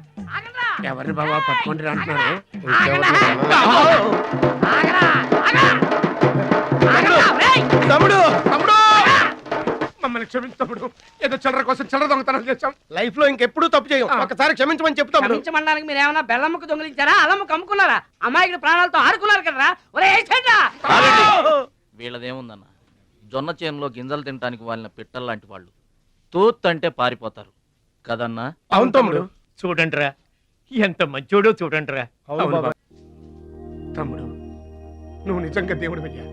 ఎవరిని బావా పట్టుకుంటారు అంటున్నారు? తమ్ముడు తమ్ముడు మమ్మల్ని క్షమించు తమ్ముడు. ఏదో చిల్లర కోసం చిల్లర దొంగతనం చేశాం. లైఫ్ లో ఇంకెప్పుడు తప్పు చేయం. ఒకసారి క్షమించమని చెప్తాం. క్షమించమనడానికి మీరు ఏమైనా బెల్లమ్మకు దొంగిలించారా? అల్లమ్మకు అమ్ముకున్నారా? అమాయకుడి ప్రాణాలతో ఆడుకున్నారు కదరా. వీళ్ళదేముందన్న, జొన్న చేనులో గింజలు తినడానికి వాళ్ళని పిట్టల్లాంటి వాళ్ళు. తూత్ అంటే పారిపోతారు కదన్నా. అవును తమ్ముడు. చూడండిరా ఎంత మంచోడో చూడండిరా. తమ్ముడు నువ్వు నిజంగా దేవుడు అయ్యా.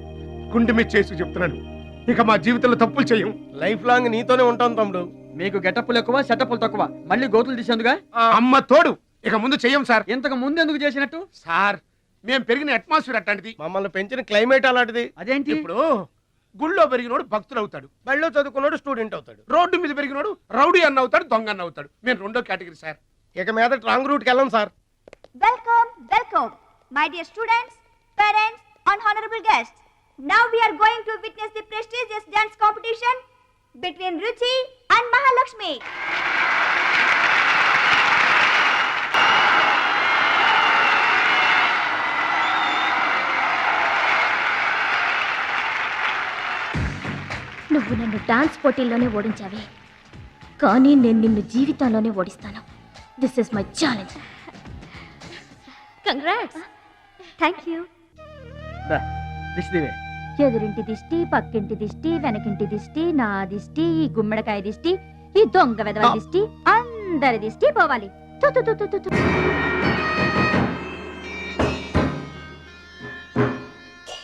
గుండె మీద చేసి చెప్తున్నాను, ఇక మా జీవితంలో తప్పులు చేయం. లైఫ్ లాంగ్ నీతోనే ఉంటాం తమ్ముడు. మీకు గెటప్పులు ఎక్కువ సెటప్పులు తక్కువ. మళ్ళీ గోతులు తీసేందుగా అమ్మ తోడు. ఇక ముందు చెయ్యం సార్. ఇంతకు ముందు ఎందుకు చేసినట్టు? సార్ మేము పెరిగిన అట్మాస్ఫియర్ అట్లాంటిది. మమ్మల్ని పెంచిన క్లైమేట్ అలాంటిది. అదేంటి? ఇప్పుడు గుళ్ళో పెరిగినోడు భక్తులు అవుతాడు, బళ్ళో చదువుకున్నాడు స్టూడెంట్ అవుతాడు, రోడ్డు మీద పెరిగినోడు రౌడీ అన్న అవుతాడు, దొంగ అన్న అవుతాడు. మేము రెండో కేటగిరీ సార్. ఇక మీద రాంగ్ రూట్కి వెళ్ళం sir. Welcome, welcome, my dear students, parents, and honorable guests. Now we are going to witness the prestigious dance competition between Ruchi and Mahalakshmi. నువ్వు నన్ను డాన్స్ పోటీల్లోనే ఓడించావే, కానీ నేను నిన్ను జీవితంలోనే ఓడిస్తాను. This is my challenge. Congrats. Thank you. ఎదురింటి దిష్టి, పక్కింటి దిష్టి, వెనకింటి దిష్టి, నా దిష్టి, ఈ గుమ్మడికాయ దిష్టి, ఈ దొంగ వెధవ దిష్టి, అందరి దిష్టి పోవాలి.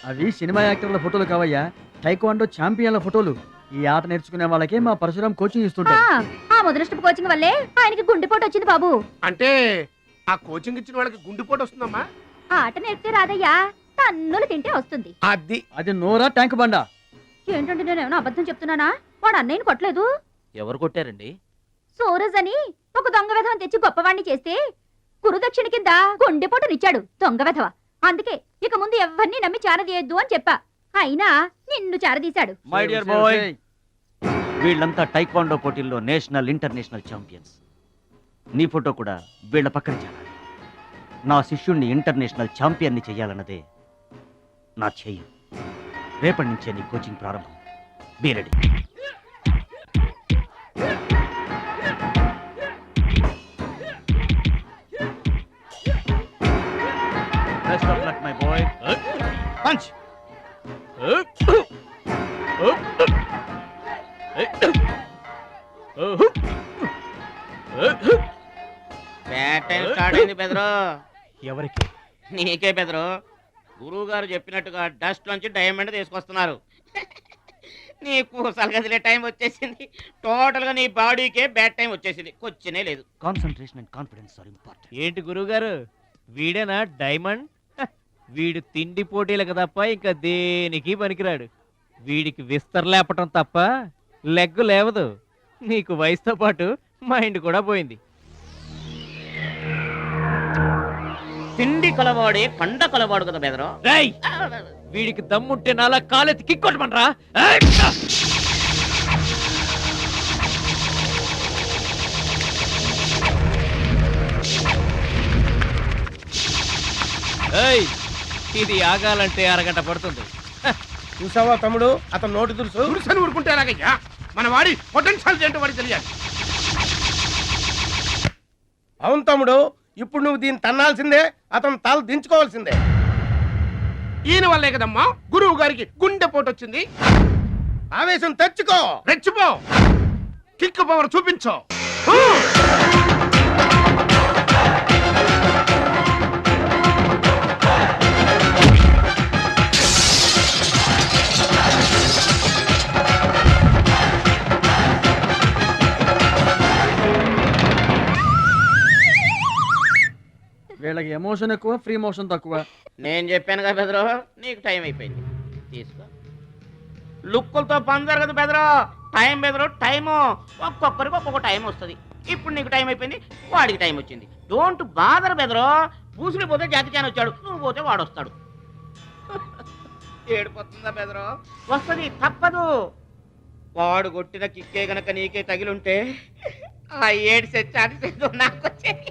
అవి సినిమా యాక్టర్ల ఫోటోలు కావయ్యా, టైక్వాండో ఛాంపియన్ల ఫోటోలు. ఈ ఆట నేర్చుకునే వాళ్ళకే మా పరశురాం కోచింగ్ ఇస్తుంటారు. ఆ మొదలష్టపు కోచింగ్ వల్లే ఆయనకి గుండెపోటు వచ్చింది బాబు. అంటే ఆ కోచింగ్ ఇచ్చిన వాళ్ళకి గుండెపోటు వస్తుందమ్మా? ఆ ఆట నేర్పితే రాదయ్యా, తన్నులు తింటే వస్తుంది. అది నోరా ట్యాంక్ బండా? ఏంటంటే నేనేమైనా అబద్ధం చెప్తున్నానా? వాడు అన్నయ్యని కొట్టలేదు. ఎవరు కొట్టారండి? సూరజ్ అని ఒక దొంగ వెధవని తెచ్చి గొప్పవాణ్ణి చేస్తే కురుదక్షిణ కింద గుండెపోటునిచ్చాడు దొంగ వెధవ. అందుకే ఇక ముందు ఎవరిని నమ్మి చారదీయద్దు అని చెప్పా. అయినా నిన్ను చారదీశాడు. మై డియర్ బాయ్, వీళ్ళంతా టైక్వాండో పోటీల్లో నేషనల్ ఇంటర్నేషనల్ ఛాంపియన్స్. నీ ఫోటో కూడా వీళ్ళ పక్కన చేరాలి. నా శిష్యుణ్ణి ఇంటర్నేషనల్ ఛాంపియన్ని చెయ్యాలన్నదే నా ధ్యేయం. రేపటి నుంచే నీ కోచింగ్ ప్రారంభం. Be ready. Best of luck my boy. Punch. Bad time start అయింది బెదరు. ఎవరికి? నీకే బెదరు. గురువు గారు చెప్పినట్టుగా డస్ట్ నుంచి డైమండ్ తీసుకొస్తున్నారు. నీ పూసలు కదిలే టైం వచ్చేసింది. టోటల్ గా నీ బాడీకే బ్యాడ్ టైం వచ్చేసింది. కొచ్చినే లేదు. Concentration and confidence are important. ఏంటి గురువు గారు, వీడేనా డైమండ్? వీడు తిండి పోటీలకు తప్ప ఇంకా దేనికి పనికిరాడు. వీడికి విస్తర్ లేపటం తప్ప లెగ్గు లేవదు. నీకు వయసుతో పాటు మైండ్ కూడా పోయింది. తిండి కలవాడే కండ కలవాడు కదా బెదరు. రేయ్, వీడికి దమ్ముంటే నాలా కాలెత్తి కిక్కొట్టమనరా? ఇది ఆగాలంటే అరగంట పడుతుంది. చూసావా తమ్ముడు, అతను నోటి దురుసు. దురుసని ఊరుకుంటే ఎలాగయ్యా? మన వాడి పొటెన్షియల్ ఏంటో వాడికి తెలియాలి. అవును తమ్ముడు, ఇప్పుడు నువ్వు దీన్ని తన్నాల్సిందే, అతను తల దించుకోవాల్సిందే. ఈయన వల్లే కదమ్మా గురువు గారికి గుండెపోటు వచ్చింది. ఆవేశం తెచ్చుకో, రెచ్చిపో, కిక్ పవర్ చూపించో. వీళ్ళకి ఎమోషన్ ఎక్కువ, ఫ్రీ మోషన్ తక్కువ. నేను చెప్పాను కదా బెదరు, నీకు టైం అయిపోయింది. తీసుకో. లుక్కులతో పని జరగదు బెదరు. టైం బెదరు, టైము. ఒక్కొక్కరికి ఒక్కొక్క టైం వస్తుంది. ఇప్పుడు నీకు టైం అయిపోయింది, వాడికి టైం వచ్చింది. డోంట్ బాదర్ బెదరు. పూసులు పోతే జాతి చాన్ వచ్చాడు, నువ్వు పోతే వాడు వస్తాడు. ఏడిపోతుందా బెదరు? వస్తుంది, తప్పదు. వాడు కొట్టిన కిక్కే గనక నీకే తగిలుంటే ఆ ఏడిసే చాటి నాకు వచ్చేది.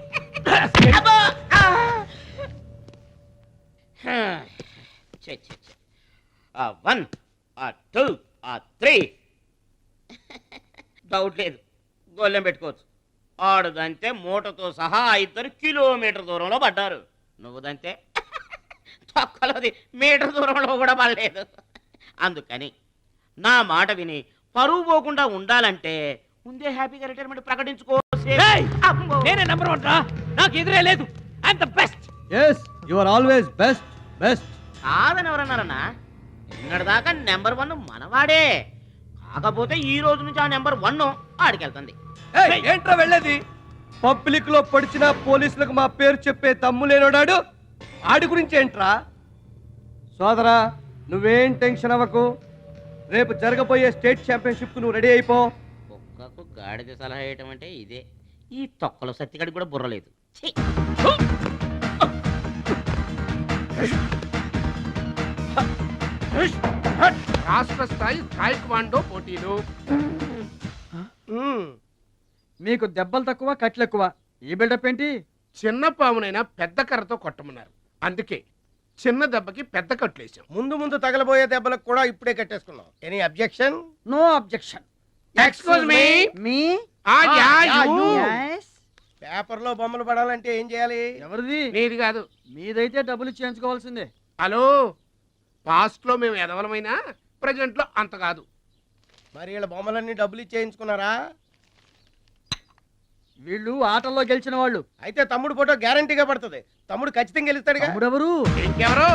ఆ 1, ఆ 2, ఆ 3 డౌట్ లేదు, గోళ్ళెం పెట్టుకోవచ్చు. ఆడుదంతే మూటతో సహా 2 కిలోమీటర్ దూరంలో పడ్డారు. నువ్వుదంతే తొక్కలోది మీటర్ దూరంలో కూడా పడలేదు. అందుకని నా మాట విని పరువు పోకుండా ఉండాలంటే ముందే హ్యాపీగా రిటైర్మెంట్ ప్రకటించుకో. నేనే నెంబర్ 1 రా, నాకు ఎదురే లేదు. I'm the best. yes you are always best. కాదని ఎవరన్నారన్నా? నిన్నటిదాకా నెంబర్ 1 మనవాడే. కాకపోతే ఈ రోజు నుంచి ఆ నెంబర్ 1 ఆడికెళ్తుంది. ఏంట్రా వెళ్ళేది? పబ్లిక్ లో పొడిచిన పోలీసులకు మా పేరు చెప్పే దమ్ము లేనోడాడు. ఆడి గురించి ఏంట్రా? సోదరా, నువ్వేం టెన్షన్ అవ్వకు. రేపు జరగబోయే స్టేట్ ఛాంపియన్షిప్ కు నువ్వు రెడీ అయిపో. కుక్కకు గాడిద సలహా వేయటం అంటే ఇదే. ఈ తొక్కలో సత్తిగడి కూడా బుర్రలేదు. రాష్ట్ర స్థాయి టైక్వాండో పోటీలు. మీకు దెబ్బలు తక్కువ, కట్లు ఎక్కువ. ఈ బిల్డప్ ఏంటి? చిన్న పామునైనా పెద్ద కర్రతో కొట్టమన్నారు, అందుకే చిన్న దెబ్బకి పెద్ద కట్లేసాం. ముందు ముందు తగలబోయే దెబ్బలకు కూడా ఇప్పుడే కట్టేసుకున్నాం. Any objection? No objection. Excuse me. మీ పేపర్ లో బొమ్మలు పడాలంటే ఏం చేయాలి? ఎవరిది? నీది కాదు. మీదైతే డబ్బులు చేయించుకోవాల్సిందే. హలో, పాస్ట్ లో మేము ఎదవలమైనా ప్రజెంట్ లో అంత కాదు. మరి వీళ్ళ బొమ్మలన్నీ డబ్బులు ఇచ్చేయించుకున్నారా? వీళ్ళు ఆటల్లో గెలిచిన వాళ్ళు. అయితే తమ్ముడు ఫోటో గ్యారంటీగా పడుతుంది. తమ్ముడు ఖచ్చితంగా గెలుస్తాడుగా. తమ్ముడెవరు? ఇంకెవరు?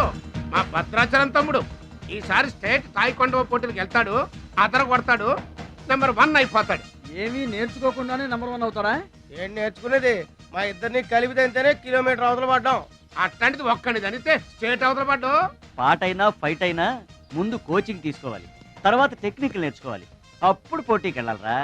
మా భద్రాచలం తమ్ముడు ఈసారి స్టేట్ తాయికొండ పోటీలకు వెళ్తాడు, అదర కొడతాడు, నెంబర్ 1 అయిపోతాడు. ఏమీ నేర్చుకోకుండానే నంబర్ 1 అవుతారా? ఏం నేర్చుకునేది? మా ఇద్దరిని కలిపితేనే కిలోమీటర్ అవతల పడ్డాం. అట్లాంటిది ఒక్కడిది అనితే స్టేట్ అవతల పడ్డావు. పాట అయినా ఫైట్ అయినా ముందు కోచింగ్ తీసుకోవాలి, తర్వాత టెక్నిక్ నేర్చుకోవాలి, అప్పుడు పోటీకి వెళ్ళాలరా.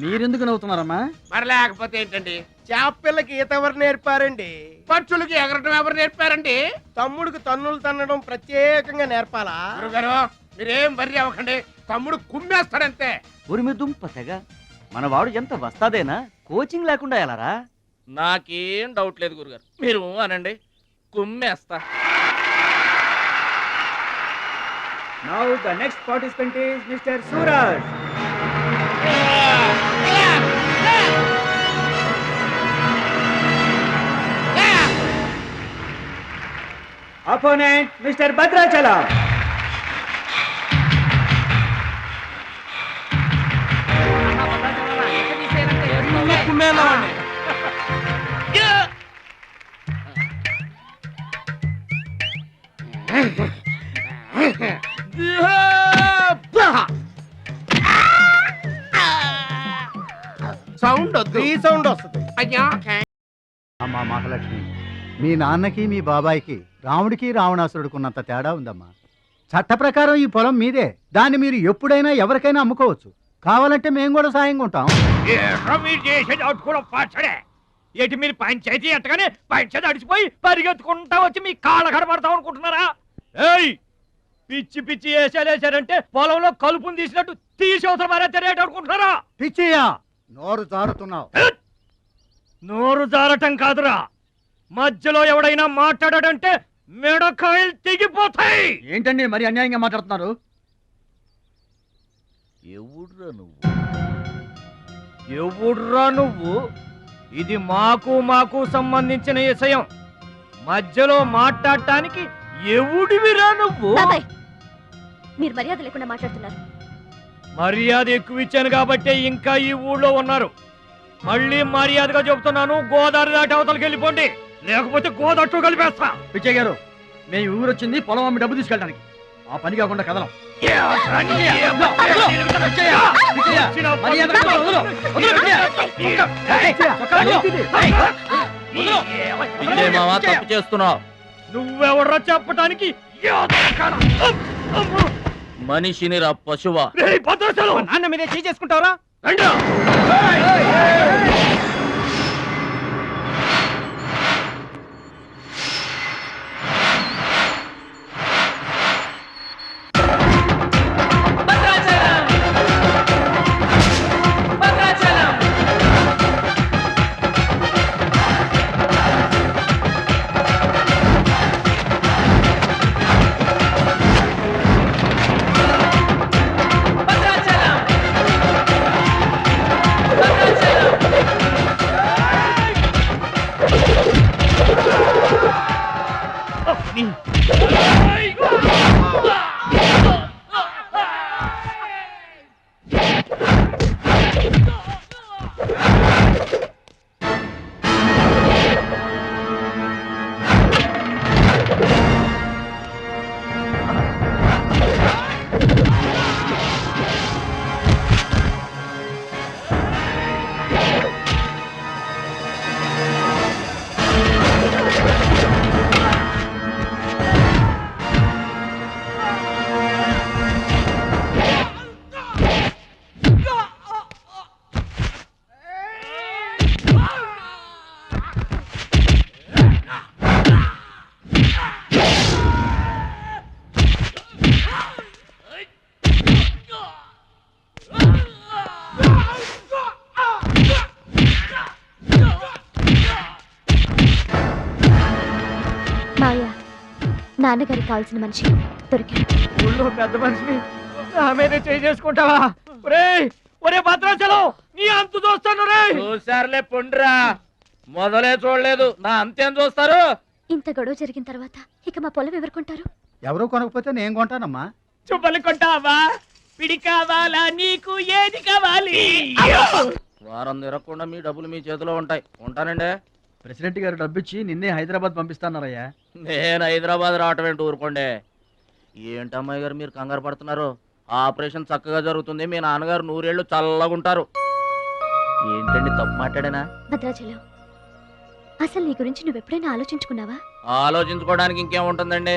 మీరెందుకు నవ్వుతున్నారమ్మా? మరి లేకపోతే ఏంటండి? చేపపిల్లకి ఈత ఎవరు నేర్పారండి? పక్షులకి ఎగరటం ఎవరు నేర్పారండి? తమ్ముడికి తన్నులు తన్నడం ప్రత్యేకంగా నేర్పాలా? గురుగారు మీరేం వర్రీ అవ్వకండి, తమ్ముడు కుమ్మేస్తాడంతే. ఉరిమి దుంప తెగ మన వాడు ఎంత వస్తాదేనా, కోచింగ్ లేకుండా వెళ్ళారా? నాకేం డౌట్ లేదు గురుగారు, మీరు అనండి, కుమ్మేస్తా. Now the next participant is Mr. Suraj. Opponent Mr. Bhadrachalam. Sound వద్దు, ఈ సౌండ్ వస్తుంది. అయ్యా అమ్మా మహాలక్ష్మి, మీ నాన్నకి మీ బాబాయికి రాముడికి రావణాసురుడికున్నంత తేడా ఉందమ్మా. చట్ట ప్రకారం ఈ పొలం మీదే, దాన్ని మీరు ఎప్పుడైనా ఎవరికైనా అమ్ముకోవచ్చు. కావాలంటే మేము కూడా సాయంగా ఉంటాం. మీరు చేసేది అటుకుల పచ్చడే. ఎటు మీరు పంచాయతీ ఎట్టగానే పంచాయతీ అడిచిపోయి పరిగెత్తుకుంటా వచ్చి మీ కాళ్ళ కడబడతాం అనుకుంటున్నారా? ఏయ్, పిచ్చి పిచ్చి వేసారంటే పొలంలో కలుపుని తీసినట్టు తీసి అవసరం మారేట అనుకుంటున్నారా? పిచ్చియా, నోరు జారుతున్నావు. నోరు జారటం కాదురా, మధ్యలో ఎవడైనా మాట్లాడాడంటే మెడకాయలు తెగిపోతాయి. ఏంటండి మరి అన్యాయంగా మాట్లాడుతున్నారు? ఎవడ్రా నువ్వు? ఇది మాకు సంబంధించిన విషయం. మధ్యలో మాట్లాడటానికి ఎవడివిరా నువ్వు? బాబాయ్, మీరు మర్యాద లేకుండా మాట్లాడుతున్నారు. మర్యాద ఎక్కువ ఇచ్చాను కాబట్టే ఇంకా ఈ ఊళ్ళో ఉన్నారు. మళ్ళీ మర్యాదగా చెబుతున్నాను, గోదావరి దాటి అవతలకి వెళ్ళిపోండి, లేకపోతే గోదట్టు కలిపేస్తా. పిచ్చయ్య గారు, మేము ఊరు వచ్చింది పొలం అమ్మి డబ్బు తీసుకెళ్ళడానికి, ఆ పని కాకుండా కదలం. తప్పు చేస్తున్నావు. నువ్వెవర్రా చెప్పటానికి? మనిషిని రా పశువా. నాన్న మీదే చేసుకుంటావరా? నాన్నగారికి కావాల్సిన మనిషి దొరికాడు. ఊళ్ళో పెద్ద మనిషిని నా మీదే చేసుకుంటావా? ఒరే భద్రాచలం, నీ అంతు చూస్తాను రే. చూసారులే పొండ్రా, మొదలే చూడలేదు, నా అంతేం చూస్తారు? ఇంత గొడవ జరిగిన తర్వాత ఇక మా పొలం ఎవరు కొంటారు? ఎవరు కొనకపోతే నేను కొంటానమ్మా. చుబ్బలు కొంటావా? పిడి కావాలా? నీకు ఏది కావాలి? వారం తిరగకుండా మీ డబ్బులు మీ చేతిలో ఉంటాయి. ఉంటానండి. ప్రెసిడెంట్ గారు డబ్బిచ్చి నిన్నే హైదరాబాద్ పంపిస్తాన్నారయ్యా. నేను హైదరాబాద్ రావటం ఏంటి ఊరుకోండి. ఏంటమ్మాయి గారు మీరు కంగారు పడుతున్నారు? ఆపరేషన్ చక్కగా జరుగుతుంది, మీ నాన్నగారు 100 ఏళ్ళు చల్లగుంటారు. ఏంటండి తప్పు మాట్లాడానా? భద్రాచలం, అసలు నీ గురించి నువ్వెప్పుడైనా ఆలోచించుకున్నావా? ఆలోచించుకోవడానికి ఇంకేముంటుందండి,